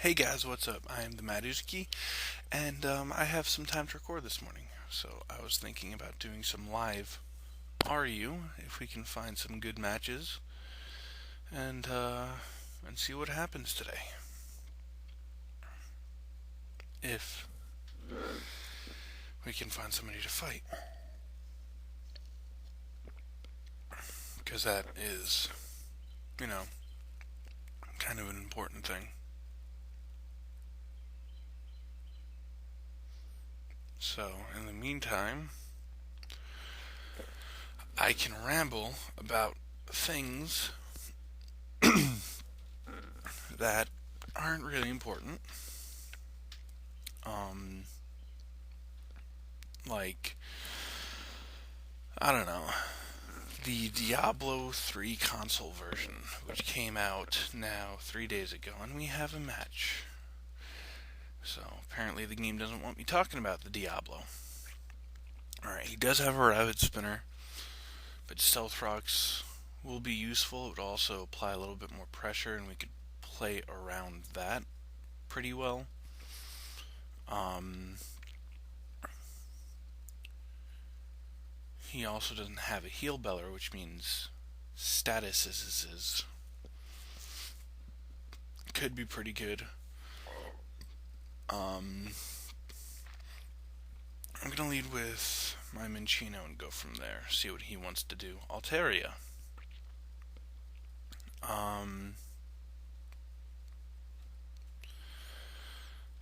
Hey guys, what's up? I am TheMadUzuki, and I have some time to record this morning. So I was thinking about doing some live RU if we can find some good matches, and see what happens today. If we can find somebody to fight, because that is, you know, kind of an important thing. So in the meantime, I can ramble about things that aren't really important. Um, like, I don't know, the Diablo 3 console version, which came out now 3 days ago, and we have a match. So apparently the game doesn't want me talking about the Diablo. Alright, he does have a rabbit spinner, but stealth rocks will be useful. It would also apply a little bit more pressure, and we could play around that pretty well. He also doesn't have a heal beller, which means status could be pretty good. I'm gonna lead with my Minchino and go from there. See what he wants to do. Altaria. I'm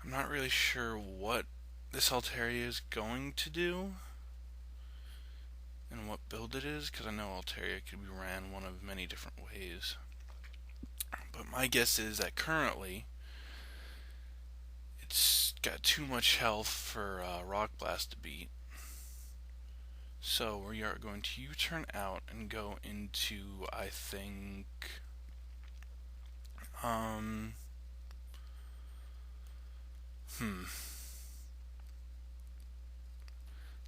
not really sure what this Altaria is going to do and what build it is, because I know Altaria could be ran one of many different ways. But my guess is that currently it's got too much health for Rock Blast to beat. So we are going to U-turn out and go into, I think,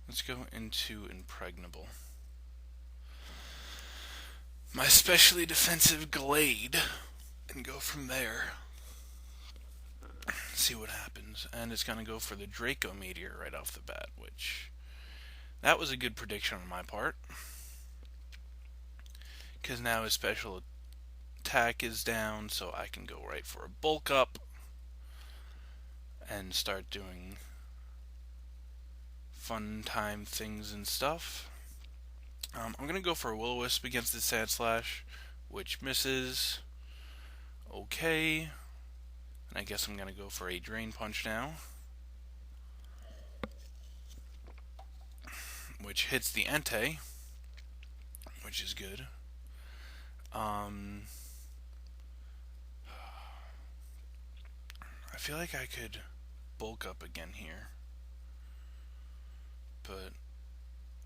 let's go into Impregnable. My specially defensive Glade, and go from there. See what happens. And it's going to go for the Draco Meteor right off the bat, which, that was a good prediction on my part. Because now his special attack is down, so I can go right for a bulk up and start doing fun time things and stuff. I'm going to go for a Will-O-Wisp against the Sandslash, which misses. Okay. And I guess I'm going to go for a Drain Punch now, which hits the Entei, which is good. I feel like I could bulk up again here, but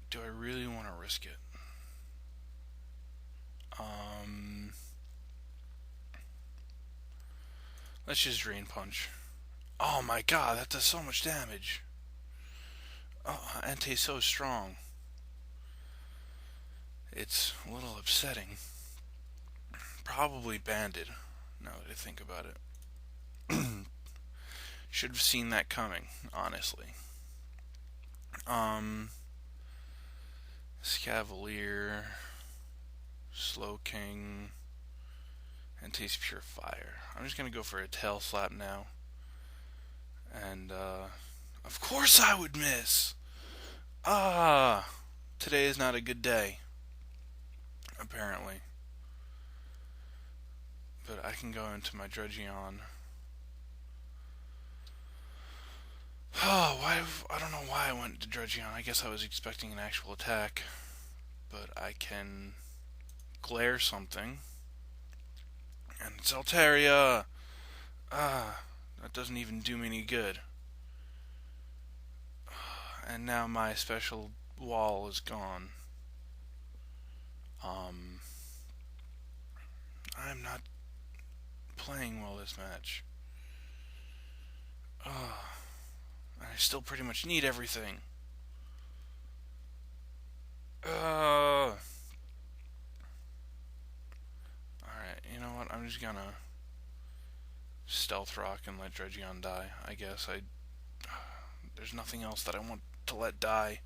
do I really want to risk it? Let's just Drain Punch. Oh my god, that does so much damage. Oh, Entei's so strong. It's a little upsetting. Probably banded, now that I think about it. Should have seen that coming, honestly. Scavalier, Slowking, Entei's Pure Fire. I'm just gonna go for a Tail Slap now. And, of course I would miss! Today is not a good day. Apparently. But I can go into my Dredgeon. I don't know why I went to Dredgeon. I guess I was expecting an actual attack. But I can glare something. And it's Altaria! That doesn't even do me any good. And now my special wall is gone. I'm not playing well this match. I still pretty much need everything. Alright, you know what? I'm just gonna Stealth Rock and let Dredgeon die. I guess there's nothing else that I want to let die.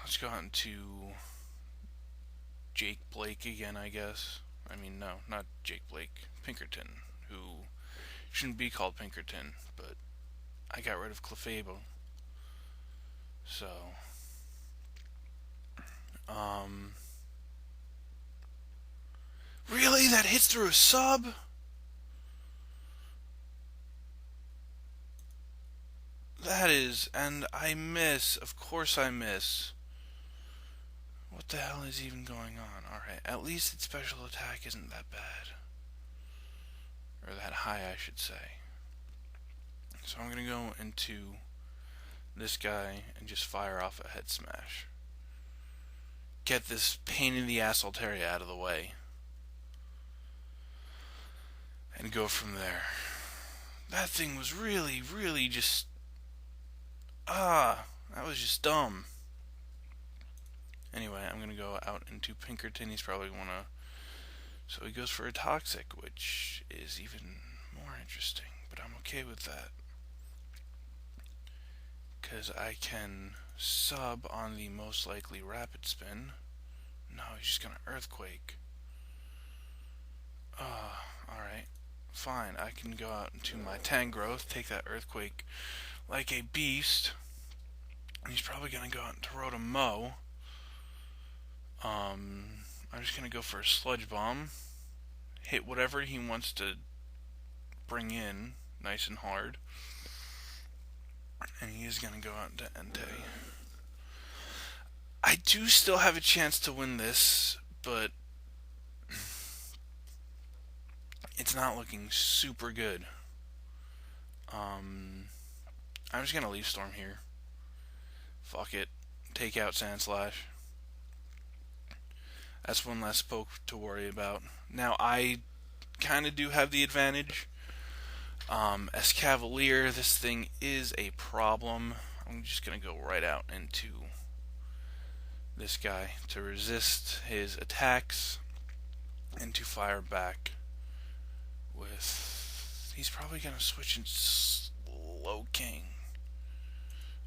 Let's go out into Jake Blake again, I guess. I mean, no, not Jake Blake. Pinkerton, who shouldn't be called Pinkerton, but I got rid of Clefable. So, really? That hits through a sub? That is, and I miss. Of course I miss. What the hell is even going on? Alright, at least its special attack isn't that bad. Or that high, I should say. So I'm going to go into this guy and just fire off a head smash. Get this pain in the ass Altaria out of the way. And go from there. That thing was really, really just... that was just dumb. Anyway, I'm going to go out into Pinkerton. He's probably going to... So he goes for a Toxic, which is even more interesting. But I'm okay with that. Because I can sub on the most likely Rapid Spin. No, he's just going to Earthquake. Alright. Fine, I can go out into my Tangrowth, take that Earthquake like a beast. And he's probably going to go out into Rotom-Mow. I'm just going to go for a Sludge Bomb. Hit whatever he wants to bring in nice and hard. And he is going to go out into Entei. I do still have a chance to win this, but it's not looking super good. I'm just going to Leaf Storm here. Fuck it. Take out Sandslash. That's one less poke to worry about. Now, I kind of do have the advantage. Escavalier, this thing is a problem. I'm just going to go right out into this guy to resist his attacks and to fire back with... He's probably going to switch in Slowking.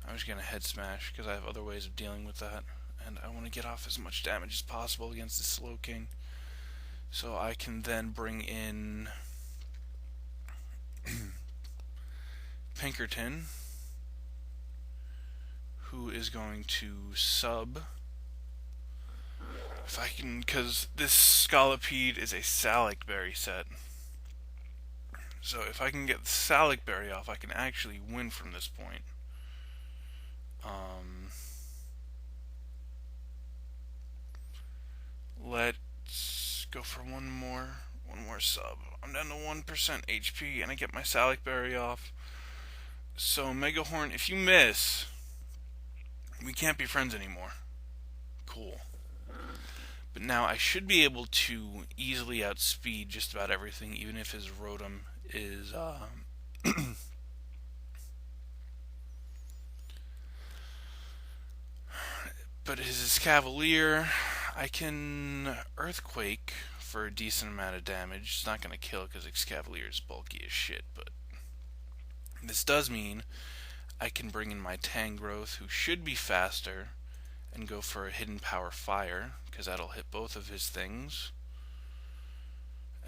I'm just going to Head Smash because I have other ways of dealing with that. And I want to get off as much damage as possible against the Slowking. So I can then bring in Pinkerton, who is going to sub. If I can, because this Scolipede is a Salic Berry set. So if I can get the Salic Berry off, I can actually win from this point. Let's go for one more sub. I'm down to 1% HP, and I get my Salic Berry off. So, Mega Horn, if you miss, we can't be friends anymore. Cool. But now I should be able to easily outspeed just about everything, even if his Rotom is, But his Cavalier, I can Earthquake for a decent amount of damage. It's not going to kill because Excavalier is bulky as shit, but this does mean I can bring in my Tangrowth, who should be faster, and go for a Hidden Power Fire, because that'll hit both of his things.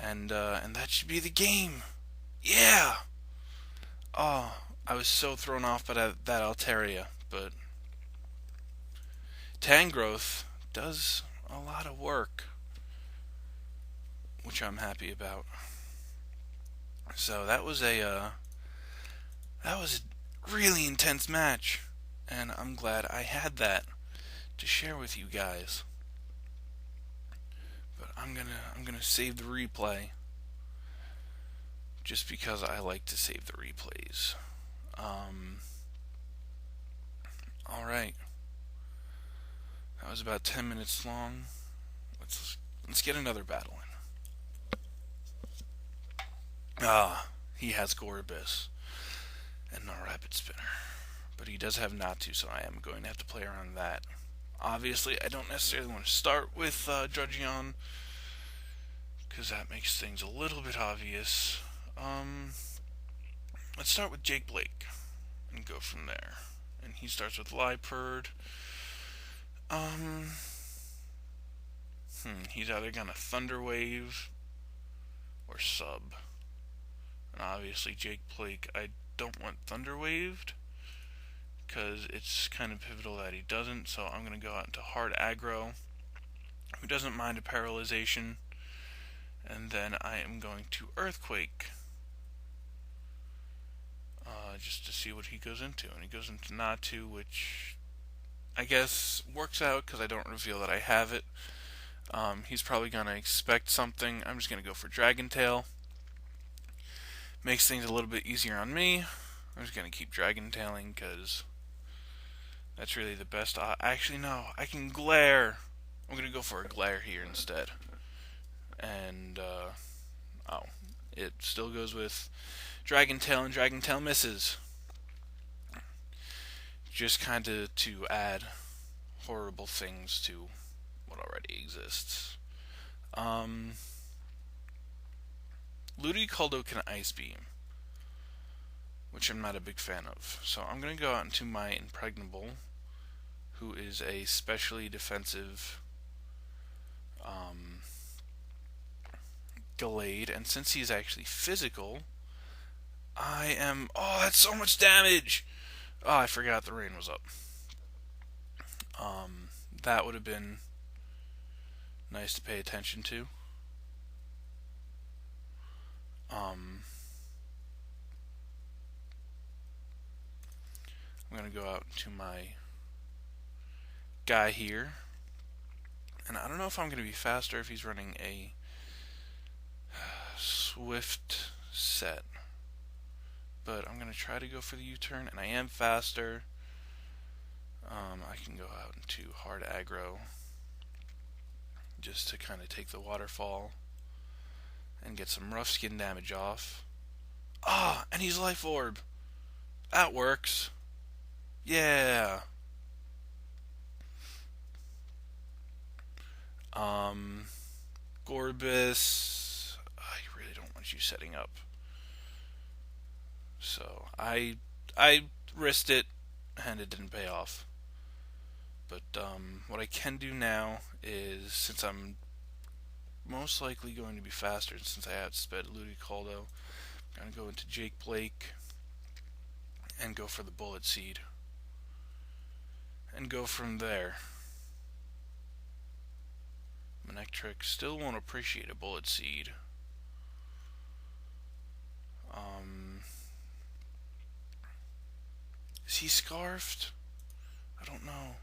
And that should be the game. Yeah! Oh, I was so thrown off by that Altaria, but Tangrowth does a lot of work, which I'm happy about. So that was a really intense match, and I'm glad I had that to share with you guys. But I'm gonna save the replay, just because I like to save the replays. All right. That was about 10 minutes long. Let's get another battle in. He has Gorebyss and no Rapid Spinner. But he does have not to, so I am going to have to play around that. Obviously, I don't necessarily want to start with Judgeon, because that makes things a little bit obvious. Let's start with Jake Blake and go from there. And he starts with Liepard. He's either gonna Thunder Wave or sub. And obviously Jake Blake, I don't want Thunder Waved, because it's kind of pivotal that he doesn't, so I'm going to go out into hard aggro, who doesn't mind a paralyzation, and then I am going to Earthquake, just to see what he goes into, and he goes into Natu, which I guess works out, because I don't reveal that I have it. He's probably going to expect something. I'm just going to go for Dragon Tail. Makes things a little bit easier on me. I'm just going to keep Dragon Tailing, because that's really the best. Actually, no, I can Glare. I'm going to go for a Glare here instead. And, it still goes with Dragon Tail, and Dragon Tail misses. Just kind of to add horrible things to what already exists. Ludicolo can Ice Beam, which I'm not a big fan of. So I'm going to go out into my Impregnable, who is a specially defensive Gallade, and since he's actually physical, I am... Oh, that's so much damage! Oh, I forgot the rain was up. That would have been nice to pay attention to. I'm going to go out to my guy here. And I don't know if I'm going to be faster if he's running a Swift set. But I'm going to try to go for the U-turn, and I am faster. I can go out into hard aggro just to kind of take the waterfall and get some rough skin damage off. Ah, and he's Life Orb. That works. Yeah. Gorbis, I really don't want you setting up. So I risked it, and it didn't pay off. But what I can do now is, since I'm most likely going to be faster, since I outsped Ludicolo, I'm going to go into Jake Blake and go for the Bullet Seed. And go from there. Manectric still won't appreciate a Bullet Seed. Is he scarfed? I don't know.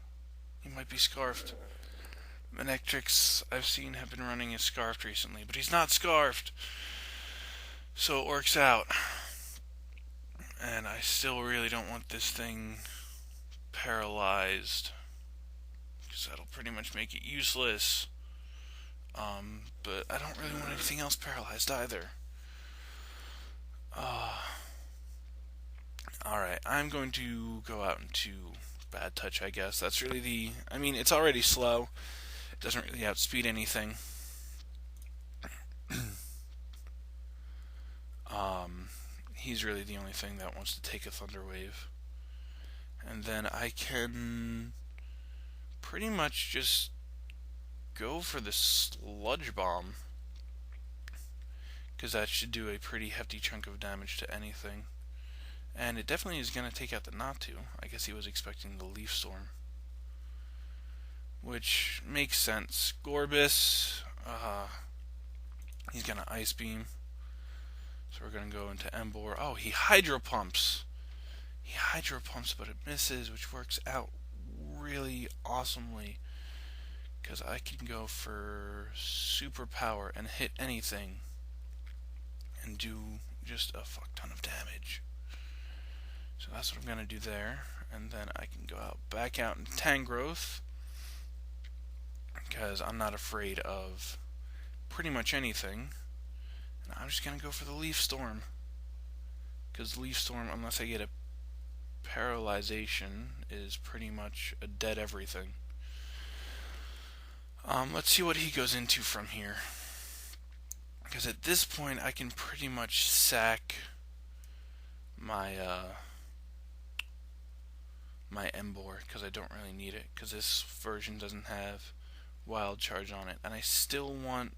He might be scarfed. Manectrics I've seen have been running as scarfed recently, but he's not scarfed. So it works out. And I still really don't want this thing paralyzed, because that'll pretty much make it useless. But I don't really want anything else paralyzed either. Alright, I'm going to go out into Bad Touch, I guess. That's really the... I mean, it's already slow. It doesn't really outspeed anything. He's really the only thing that wants to take a Thunder Wave. And then I can pretty much just go for the Sludge Bomb, because that should do a pretty hefty chunk of damage to anything. And it definitely is going to take out the Natu. I guess he was expecting the Leaf Storm, which makes sense. Gorbis, he's going to Ice Beam. So we're going to go into Embor. Oh, he Hydro Pumps. He Hydro Pumps, but it misses, which works out really awesomely, because I can go for Super Power and hit anything and do just a fuck ton of damage. So that's what I'm going to do there. And then I can go back out in Tangrowth, because I'm not afraid of pretty much anything. And I'm just going to go for the Leaf Storm, because Leaf Storm, unless I get a Paralyzation is pretty much a dead everything. Let's see what he goes into from here. Because at this point, I can pretty much sack my my Embor, because I don't really need it, because this version doesn't have Wild Charge on it. And I still want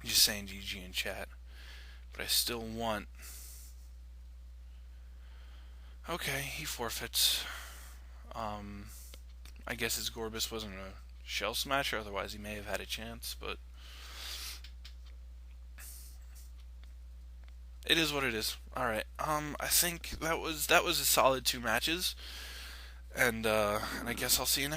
just saying GG in chat, but I still want. Okay, he forfeits. I guess his Gorbis wasn't a Shell Smasher, otherwise he may have had a chance, but it is what it is. Alright, I think that was a solid 2 matches, and I guess I'll see you next